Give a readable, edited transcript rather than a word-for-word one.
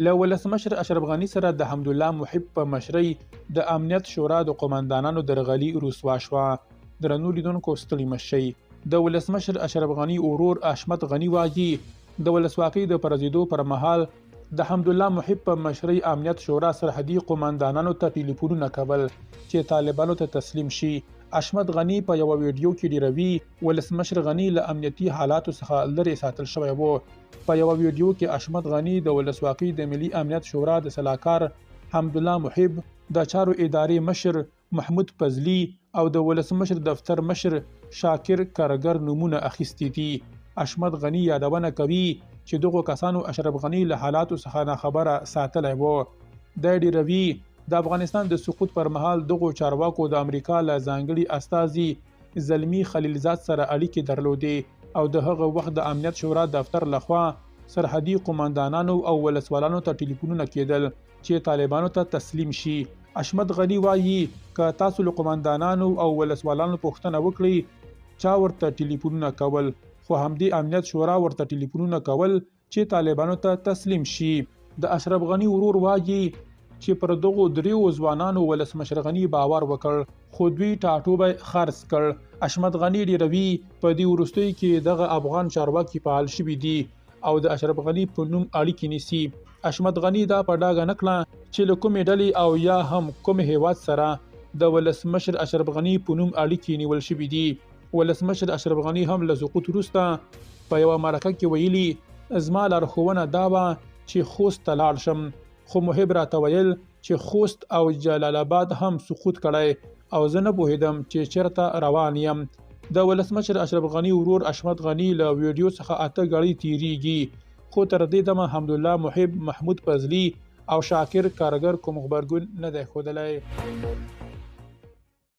له ولسمشر اشرف غني سره د حمدالله محب په مشرۍ د امنیت شورا د قومندانانو درغلي رسوا شوه. درنو لیدونکو ستړي مشئ. د ولسمشر اشرف غني ورور حشمت غني وایي د ولسواکۍ د پرځېدو پر مهال د حمدالله محب په مشرۍ امنیت شورا سرحدي قومندانانو ته ټلیفونونه کول چې طالبانو ته تسلیم شي. حشمت غني په یو ویډیو کې ډیروي ولسمشر غني له امنیتي حالاتو څخه لرې ساتل شوی وو. په یو ویډیو کې حشمت غني د ولسواکۍ د ملي امنیت شورا د سلاکار حمدالله محب، د چارو ادارې مشر محمود فضلي او د ولسمشر دفتر مشر شاکر کارګر نومونه اخیستي دي. حشمت غني یادونه کوي چې دغو کسانو اشرف غني له حالاتو څخه ناخبره ساتلی وو. د ډیروي د افغانستان د سقوط پر مهال دغو چارواکو د امریکا له ځانګړي استازي زلمی خلیلزاد سره اړیکې درلودې او د هغه وخت د امنیت شورا دفتر لخوا سرحدي قومندانانو او ولسوالانو ته ټلیفونونه کېدل چې طالبانو ته تسلیم شي. حشمت غني وایي که تاسو له قومندانانو او ولسوالانو پوښتنه وکړئ چا ورته ټلیفونونه کول، خو همدې امنیت شورا ورته ټلیفونونه کول چې طالبانو ته تسلیم شي. د اشرف غني ورور وایي چې پر دغو دریو ځوانانو ولسمشر غني باور وکړ خو دوی ټاټوبی خرڅ کړ. حشمت غني ډیروي په دې وروستیو کې دغه افغان چارواکي فعال شوي دي او د اشرف غني په نوم اړیکې نیسي. حشمت غني دا په ډاګه نه کړه چې له کومې ډلې او یا هم کوم هیواد سره د ولسمشر اشرف غني په نوم اړیکې نیول شوي دي. ولسمشر اشرف غني هم له سقوط وروسته په یوه مرکه کې ویلي زما لارښوونه دا وه چې خوست ته لاړ شم، خو محب راته ویل چې خوست او جلال آباد هم سقوط کړی او زه نه پوهېدم چې چېرته روان یم. د ولسمشر اشرف غني ورور حشمت غني له ویډیو څخه 8 ګړۍ تیریږي خو تر دې دمه حمدالله محب، محمود فضلي او شاکر کارګر کوم غبرګون نه دی ښودلی.